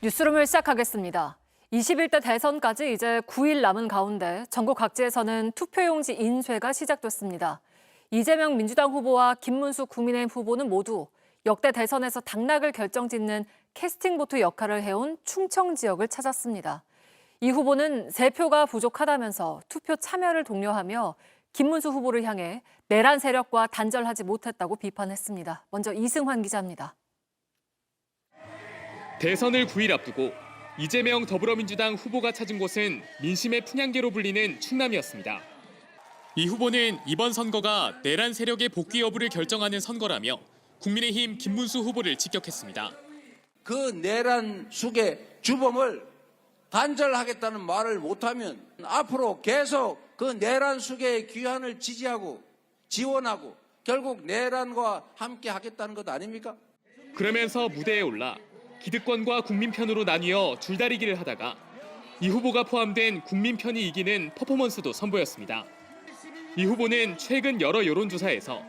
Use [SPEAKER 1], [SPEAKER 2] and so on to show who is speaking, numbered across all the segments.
[SPEAKER 1] 뉴스룸을 시작하겠습니다. 21대 대선까지 이제 9일 남은 가운데 전국 각지에서는 투표용지 인쇄가 시작됐습니다. 이재명 민주당 후보와 김문수 국민의힘 후보는 모두 역대 대선에서 당락을 결정짓는 캐스팅보트 역할을 해온 충청 지역을 찾았습니다. 이 후보는 3표가 부족하다면서 투표 참여를 독려하며 김문수 후보를 향해 내란 세력과 단절하지 못했다고 비판했습니다. 먼저 이승환 기자입니다.
[SPEAKER 2] 대선을 9일 앞두고 이재명 더불어민주당 후보가 찾은 곳은 민심의 풍향계로 불리는 충남이었습니다. 이 후보는 이번 선거가 내란 세력의 복귀 여부를 결정하는 선거라며 국민의힘 김문수 후보를 직격했습니다.
[SPEAKER 3] 그 내란 숙의 주범을 단절하겠다는 말을 못하면 앞으로 계속 그 내란 숙의 귀환을 지지하고 지원하고 결국 내란과 함께 하겠다는 것 아닙니까?
[SPEAKER 2] 그러면서 무대에 올라 기득권과 국민 편으로 나뉘어 줄다리기를 하다가 이 후보가 포함된 국민 편이 이기는 퍼포먼스도 선보였습니다. 이 후보는 최근 여러 여론조사에서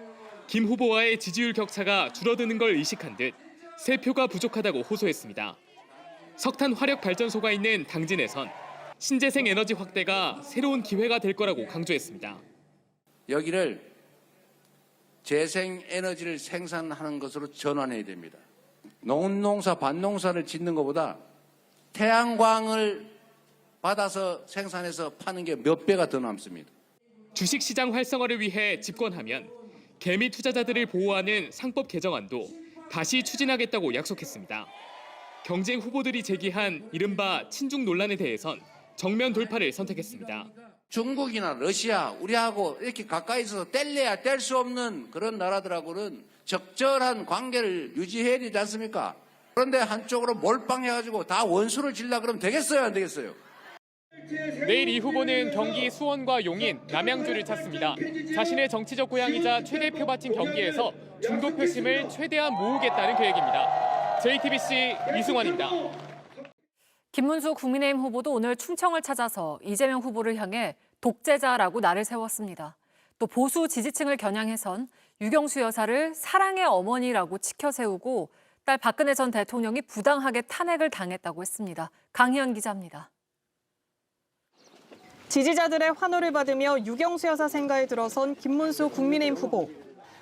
[SPEAKER 2] 김 후보와의 지지율 격차가 줄어드는 걸 의식한 듯 3표가 부족하다고 호소했습니다. 석탄 화력 발전소가 있는 당진에선 신재생 에너지 확대가 새로운 기회가 될 거라고 강조했습니다.
[SPEAKER 3] 여기를 재생 에너지를 생산하는 것으로 전환해야 됩니다. 농사, 밭농사를 짓는 것보다 태양광을 받아서 생산해서 파는 게 몇 배가 더 남습니다.
[SPEAKER 2] 주식시장 활성화를 위해 집권하면 개미 투자자들을 보호하는 상법 개정안도 다시 추진하겠다고 약속했습니다. 경쟁 후보들이 제기한 이른바 친중 논란에 대해선 정면 돌파를 선택했습니다.
[SPEAKER 3] 중국이나 러시아, 우리하고 이렇게 가까이 있어서 뗄래야 뗄 수 없는 그런 나라들하고는 적절한 관계를 유지해야 되지 않습니까? 그런데 한쪽으로 몰빵해가지고 다 원수를 질라 그러면 되겠어요, 안 되겠어요?
[SPEAKER 2] 내일 이 후보는 경기 수원과 용인, 남양주를 찾습니다. 자신의 정치적 고향이자 최대 표밭인 경기에서 중도 표심을 최대한 모으겠다는 계획입니다. JTBC 이승환입니다.
[SPEAKER 1] 김문수 국민의힘 후보도 오늘 충청을 찾아서 이재명 후보를 향해 독재자라고 날을 세웠습니다. 또 보수 지지층을 겨냥해선 유경수 여사를 사랑의 어머니라고 치켜세우고 딸 박근혜 전 대통령이 부당하게 탄핵을 당했다고 했습니다. 강희연 기자입니다.
[SPEAKER 4] 지지자들의 환호를 받으며 유경수 여사 생가에 들어선 김문수 국민의힘 후보.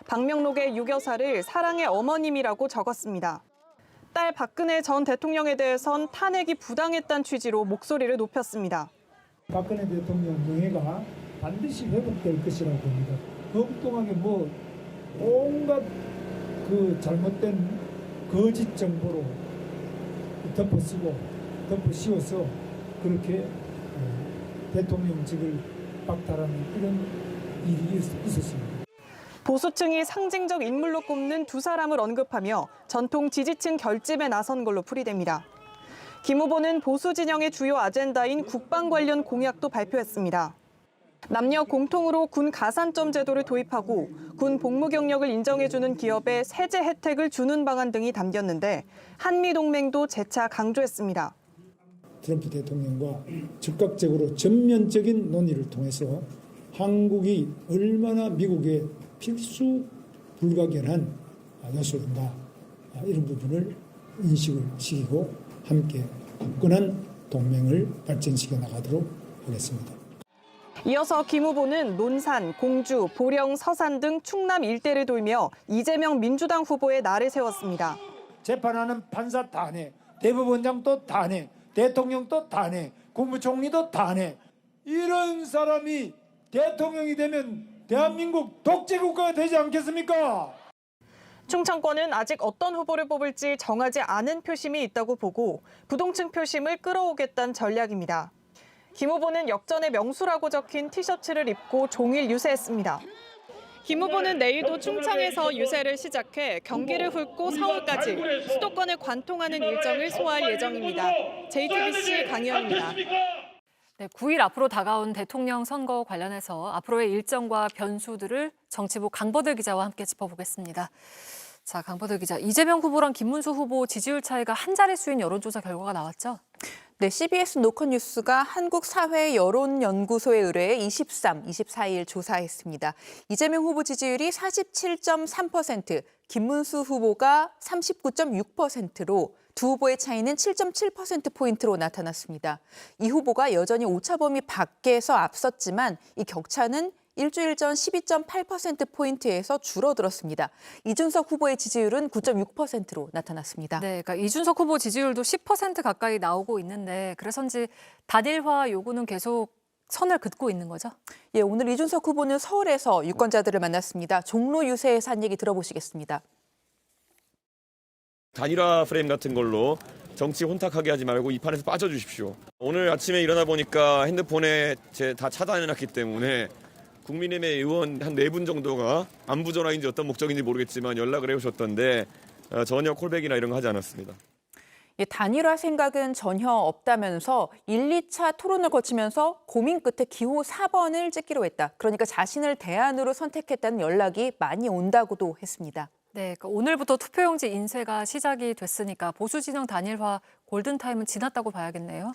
[SPEAKER 4] 방명록에 유 여사를 사랑의 어머님이라고 적었습니다. 딸 박근혜 전 대통령에 대해선 탄핵이 부당했다는 취지로 목소리를 높였습니다.
[SPEAKER 5] 박근혜 대통령 명예가 반드시 회복될 것이라고 봅니다. 엉뚱하게 온갖 그 잘못된 거짓 정보로 덮어씌워서 그렇게 대통령직을 박탈하는 이런 일이 있었습니다.
[SPEAKER 4] 보수층이 상징적 인물로 꼽는 두 사람을 언급하며 전통 지지층 결집에 나선 걸로 풀이됩니다. 김 후보는 보수 진영의 주요 아젠다인 국방 관련 공약도 발표했습니다. 남녀 공통으로 군 가산점 제도를 도입하고 군 복무 경력을 인정해주는 기업에 세제 혜택을 주는 방안 등이 담겼는데 한미동맹도 재차 강조했습니다.
[SPEAKER 5] 트럼프 대통령과 즉각적으로 전면적인 논의를 통해서 한국이 얼마나 미국의 필수 불가결한 요소인가 이런 부분을 인식을 시키고 함께 굳건한 동맹을 발전시켜 나가도록 하겠습니다.
[SPEAKER 4] 이어서 김 후보는 논산, 공주, 보령, 서산 등 충남 일대를 돌며 이재명 민주당 후보의 날을 세웠습니다.
[SPEAKER 5] 재판하는 판사 탄핵, 대법원장도 탄핵, 대통령도 탄핵, 국무총리도 탄핵. 이런 사람이 대통령이 되면 대한민국 독재국가가 되지 않겠습니까?
[SPEAKER 4] 충청권은 아직 어떤 후보를 뽑을지 정하지 않은 표심이 있다고 보고 부동층 표심을 끌어오겠다는 전략입니다. 김 후보는 역전의 명수라고 적힌 티셔츠를 입고 종일 유세했습니다. 김 후보는 내일도 충청에서 유세를 시작해 경기를 훑고 서울까지 수도권을 관통하는 일정을 소화할 예정입니다. JTBC 강희연입니다.
[SPEAKER 1] 네, 9일 앞으로 다가온 대통령 선거 관련해서 앞으로의 일정과 변수들을 정치부 강버들 기자와 함께 짚어보겠습니다. 자, 강버들 기자, 이재명 후보랑 김문수 후보 지지율 차이가 한 자릿수인 여론조사 결과가 나왔죠?
[SPEAKER 6] 네, CBS 노컷뉴스가 한국사회여론연구소에 의뢰해 24일 조사했습니다. 이재명 후보 지지율이 47.3%, 김문수 후보가 39.6%로 두 후보의 차이는 7.7%포인트로 나타났습니다. 이 후보가 여전히 오차범위 밖에서 앞섰지만 이 격차는 일주일 전 12.8%포인트에서 줄어들었습니다. 이준석 후보의 지지율은 9.6%로 나타났습니다.
[SPEAKER 1] 네, 그러니까 이준석 후보 지지율도 10% 가까이 나오고 있는데 그래서인지 단일화 요구는 계속 선을 긋고 있는 거죠?
[SPEAKER 6] 예, 오늘 이준석 후보는 서울에서 유권자들을 만났습니다. 종로 유세에서 한 얘기 들어보시겠습니다.
[SPEAKER 7] 단일화 프레임 같은 걸로 정치 혼탁하게 하지 말고 이 판에서 빠져주십시오. 오늘 아침에 일어나 보니까 핸드폰에 다 차단해놨기 때문에 국민의힘의 의원 한 4분 정도가 안부 전화인지 어떤 목적인지 모르겠지만 연락을 해오셨던데 전혀 콜백이나 이런 거 하지 않았습니다.
[SPEAKER 6] 예, 단일화 생각은 전혀 없다면서 1, 2차 토론을 거치면서 고민 끝에 기호 4번을 찍기로 했다. 그러니까 자신을 대안으로 선택했다는 연락이 많이 온다고도 했습니다.
[SPEAKER 1] 네, 그러니까 오늘부터 투표용지 인쇄가 시작이 됐으니까 보수 진영 단일화 골든타임은 지났다고 봐야겠네요.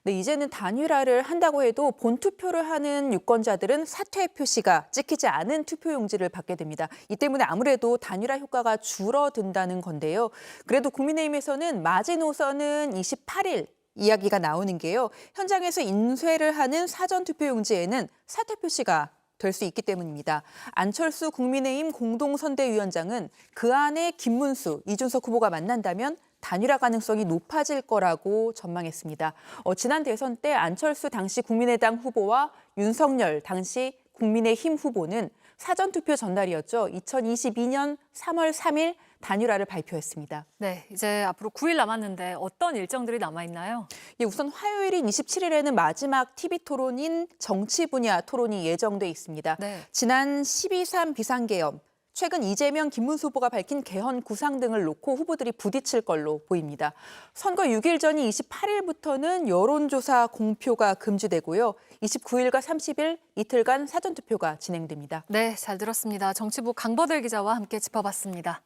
[SPEAKER 6] 네, 이제는 단일화를 한다고 해도 본투표를 하는 유권자들은 사퇴 표시가 찍히지 않은 투표용지를 받게 됩니다. 이 때문에 아무래도 단일화 효과가 줄어든다는 건데요. 그래도 국민의힘에서는 마지노선은 28일 이야기가 나오는 게요. 현장에서 인쇄를 하는 사전투표용지에는 사퇴 표시가 될 수 있기 때문입니다. 안철수 국민의힘 공동선대위원장은 그 안에 김문수, 이준석 후보가 만난다면 단일화 가능성이 높아질 거라고 전망했습니다. 지난 대선 때 안철수 당시 국민의당 후보와 윤석열 당시 국민의힘 후보는 사전투표 전날이었죠. 2022년 3월 3일 단일화를 발표했습니다.
[SPEAKER 1] 네, 이제 앞으로 9일 남았는데 어떤 일정들이 남아있나요?
[SPEAKER 6] 예, 우선 화요일인 27일에는 마지막 TV 토론인 정치 분야 토론이 예정돼 있습니다.
[SPEAKER 1] 네.
[SPEAKER 6] 지난 12.3 비상계엄, 최근 이재명, 김문수 후보가 밝힌 개헌 구상 등을 놓고 후보들이 부딪힐 걸로 보입니다. 선거 6일 전인 28일부터는 여론조사 공표가 금지되고요. 29일과 30일 이틀간 사전투표가 진행됩니다.
[SPEAKER 1] 네, 잘 들었습니다. 정치부 강버들 기자와 함께 짚어봤습니다.